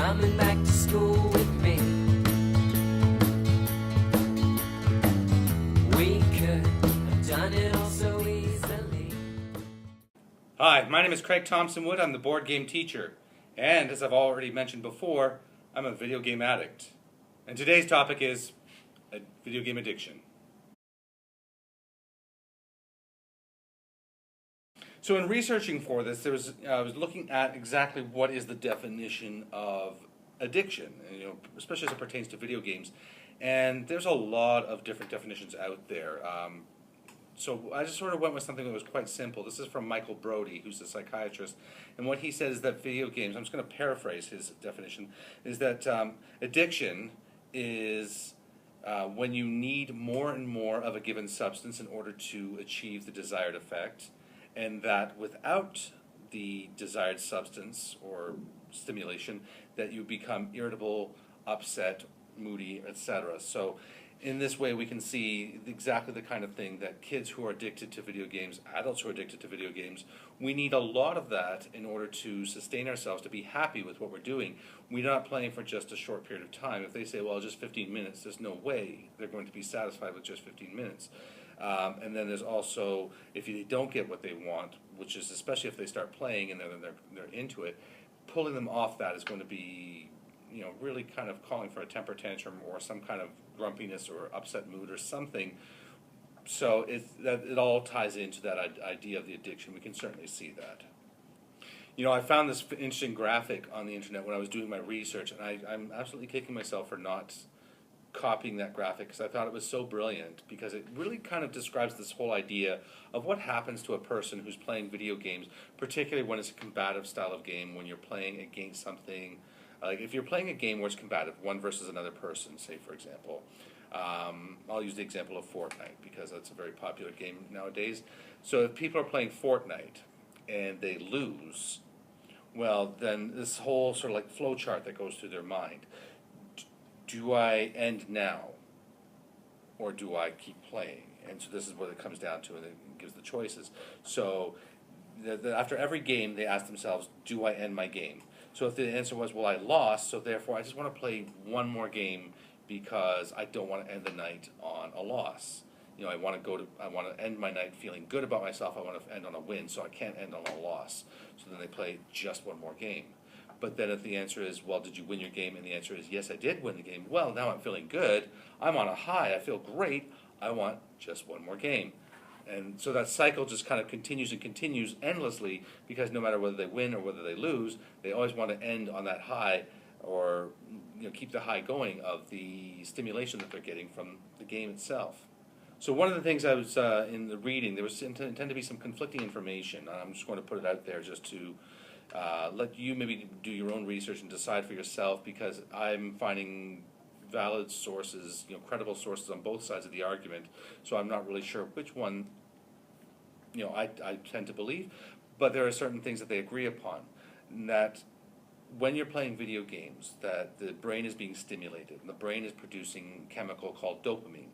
coming back to school with me. We could have done it all so easily. Hi, my name is Craig Thompson Wood. I'm the board game teacher. And as I've already mentioned before, I'm a video game addict. And today's topic is video game addiction. So in researching for this, I was looking at exactly what is the definition of addiction, especially as it pertains to video games. And there's a lot of different definitions out there. So I just sort of went with something that was quite simple. This is from Michael Brody, who's a psychiatrist. And what he says is that video games, I'm just going to paraphrase his definition, is that addiction is when you need more and more of a given substance in order to achieve the desired effect, and that without the desired substance or stimulation, that you become irritable, upset, moody, etc. So in this way, we can see exactly the kind of thing that kids who are addicted to video games, adults who are addicted to video games, we need a lot of that in order to sustain ourselves, to be happy with what we're doing. We're not playing for just a short period of time. If they say, well, just 15 minutes, there's no way they're going to be satisfied with just 15 minutes. And then there's also, if they don't get what they want, which is especially if they start playing and they're into it, pulling them off that is going to be, really kind of calling for a temper tantrum or some kind of grumpiness or upset mood or something. So it all ties into that idea of the addiction. We can certainly see that. I found this interesting graphic on the internet when I was doing my research, and I'm absolutely kicking myself for not copying that graphic, because I thought it was so brilliant, because it really kind of describes this whole idea of what happens to a person who's playing video games, particularly when it's a combative style of game, when you're playing against something. Like if you're playing a game where it's combative, one versus another person, say for example. I'll use the example of Fortnite because that's a very popular game nowadays. So if people are playing Fortnite and they lose, well then this whole sort of like flow chart that goes through their mind. Do I end now, or do I keep playing? And so this is what it comes down to, and it gives the choices. So after every game, they ask themselves, do I end my game? So if the answer was, well, I lost, so therefore I just want to play one more game because I don't want to end the night on a loss. I want to end my night feeling good about myself. I want to end on a win, so I can't end on a loss. So then they play just one more game. But then if the answer is, well, did you win your game? And the answer is, yes, I did win the game. Well, now I'm feeling good. I'm on a high. I feel great. I want just one more game. And so that cycle just kind of continues and continues endlessly, because no matter whether they win or whether they lose, they always want to end on that high, or keep the high going of the stimulation that they're getting from the game itself. So one of the things I was in the reading, there was tend to be some conflicting information. I'm just going to put it out there just to let you maybe do your own research and decide for yourself, because I'm finding valid sources, credible sources on both sides of the argument. So I'm not really sure which one, I tend to believe, but there are certain things that they agree upon. That when you're playing video games, that the brain is being stimulated, and the brain is producing a chemical called dopamine.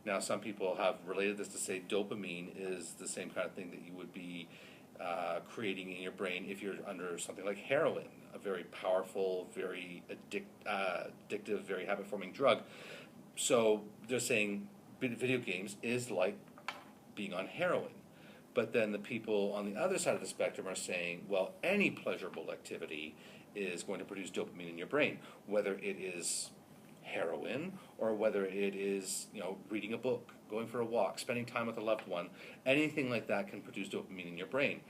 Now, some people have related this to say dopamine is the same kind of thing that you would be creating in your brain if you're under something like heroin, a very powerful, very addictive, very habit-forming drug. So they're saying video games is like being on heroin. But then the people on the other side of the spectrum are saying, well, any pleasurable activity is going to produce dopamine in your brain, whether it is heroin or whether it is, reading a book, going for a walk, spending time with a loved one. Anything like that can produce dopamine in your brain.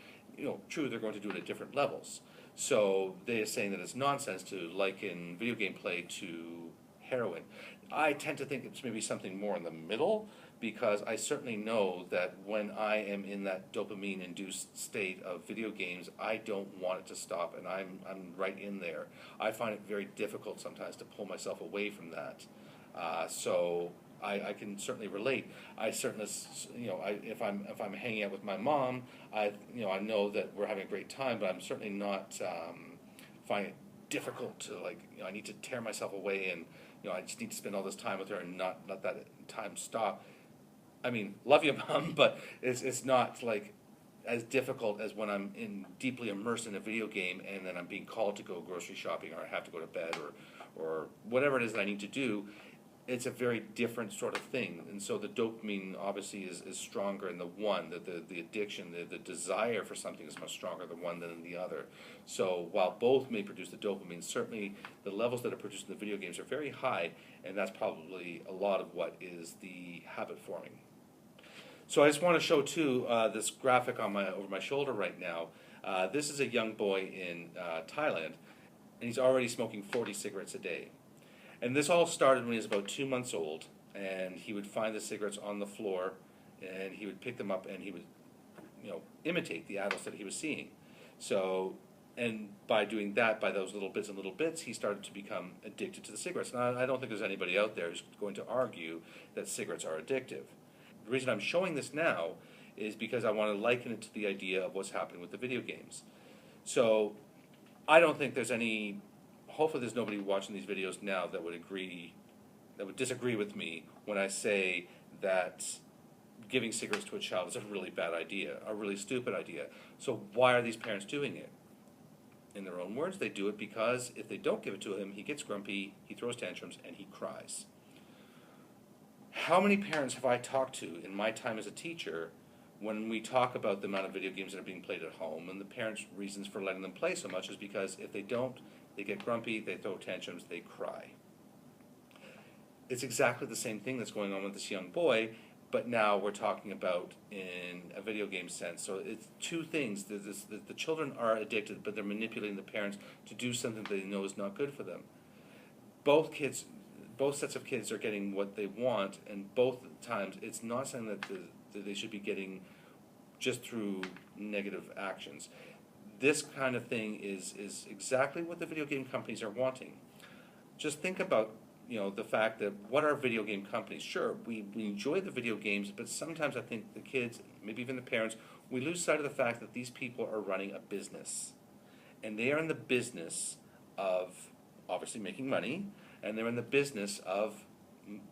True, they're going to do it at different levels. So they're saying that it's nonsense to liken video game play to heroin. I tend to think it's maybe something more in the middle, because I certainly know that when I am in that dopamine-induced state of video games, I don't want it to stop, and I'm right in there. I find it very difficult sometimes to pull myself away from that. So I can certainly relate. I certainly, if I'm hanging out with my mom, I know that we're having a great time, but I'm certainly not finding it difficult to I need to tear myself away, and I just need to spend all this time with her and not let that time stop. I mean, love you, Mom, but it's not like as difficult as when I'm deeply immersed in a video game and then I'm being called to go grocery shopping, or I have to go to bed, or whatever it is that I need to do. It's a very different sort of thing, and so the dopamine obviously is stronger in the one. The addiction, the desire for something is much stronger in the one than in the other. So while both may produce the dopamine, certainly the levels that are produced in the video games are very high, and that's probably a lot of what is the habit forming. So I just want to show too this graphic on over my shoulder right now. This is a young boy in Thailand, and he's already smoking 40 cigarettes a day. And this all started when he was about 2 months old, and he would find the cigarettes on the floor, and he would pick them up, and he would, imitate the adults that he was seeing. So, and by doing that, by those little bits, he started to become addicted to the cigarettes. Now, I don't think there's anybody out there who's going to argue that cigarettes are addictive. The reason I'm showing this now is because I want to liken it to the idea of what's happening with the video games. So, I don't think there's any. Hopefully there's nobody watching these videos now that would disagree with me when I say that giving cigarettes to a child is a really bad idea, a really stupid idea. So why are these parents doing it? In their own words, they do it because if they don't give it to him, he gets grumpy, he throws tantrums, and he cries. How many parents have I talked to in my time as a teacher when we talk about the amount of video games that are being played at home, and the parents' reasons for letting them play so much is because if they don't, they get grumpy, they throw tantrums, they cry. It's exactly the same thing that's going on with this young boy, but now we're talking about in a video game sense. So it's two things. The children are addicted, but they're manipulating the parents to do something they know is not good for them. Both sets of kids are getting what they want, and both times it's not something that they should be getting just through negative actions. This kind of thing is exactly what the video game companies are wanting. Just think about the fact that what are video game companies? Sure, we enjoy the video games, but sometimes I think the kids, maybe even the parents, we lose sight of the fact that these people are running a business. And they are in the business of obviously making money, and they're in the business of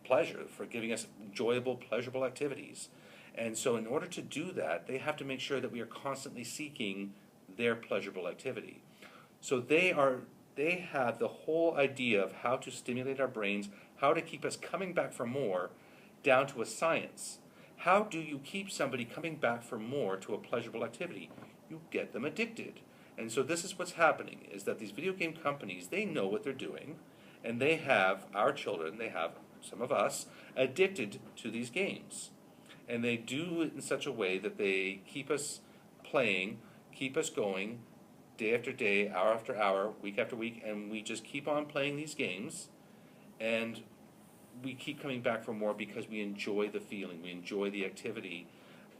pleasure, for giving us enjoyable, pleasurable activities. And so in order to do that, they have to make sure that we are constantly seeking their pleasurable activity. So they have the whole idea of how to stimulate our brains, how to keep us coming back for more, down to a science. How do you keep somebody coming back for more to a pleasurable activity? You get them addicted. And so this is what's happening, is that these video game companies, they know what they're doing, and they have our children, they have some of us, addicted to these games. And they do it in such a way that they keep us playing, keep us going, day after day, hour after hour, week after week, and we just keep on playing these games, and we keep coming back for more because we enjoy the feeling, we enjoy the activity.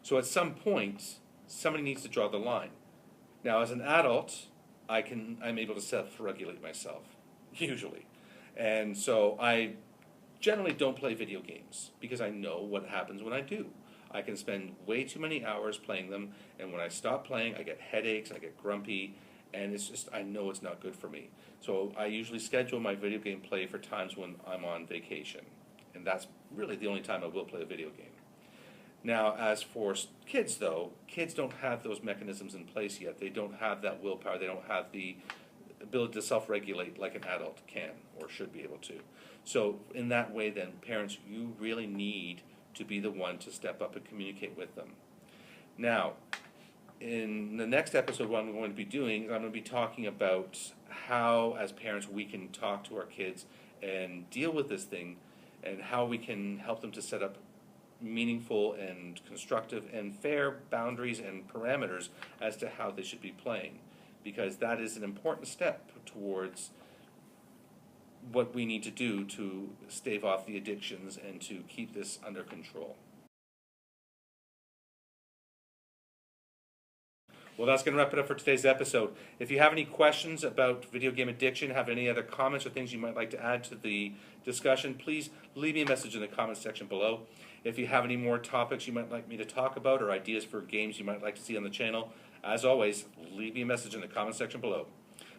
So at some point, somebody needs to draw the line. Now, as an adult, I'm able to self-regulate myself, usually. And so I generally don't play video games because I know what happens when I do. I can spend way too many hours playing them, and when I stop playing, I get headaches, I get grumpy, and it's just, I know it's not good for me. So I usually schedule my video game play for times when I'm on vacation, and that's really the only time I will play a video game. Now, as for kids, though, kids don't have those mechanisms in place yet. They don't have that willpower. They don't have the ability to self-regulate like an adult can or should be able to. So in that way, then, parents, you really need to be the one to step up and communicate with them. Now, in the next episode, what I'm going to be doing is I'm going to be talking about how, as parents, we can talk to our kids and deal with this thing, and how we can help them to set up meaningful and constructive and fair boundaries and parameters as to how they should be playing, because that is an important step towards what we need to do to stave off the addictions and to keep this under control. Well, that's going to wrap it up for today's episode. If you have any questions about video game addiction, have any other comments or things you might like to add to the discussion, please leave me a message in the comments section below. If you have any more topics you might like me to talk about or ideas for games you might like to see on the channel, as always, leave me a message in the comments section below.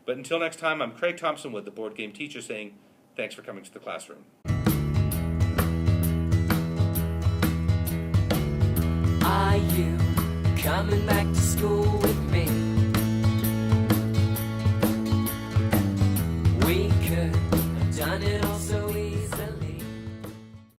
But until next time, I'm Craig Thompson with the Board Game Teacher saying, thanks for coming to the classroom. Are you Coming back to school with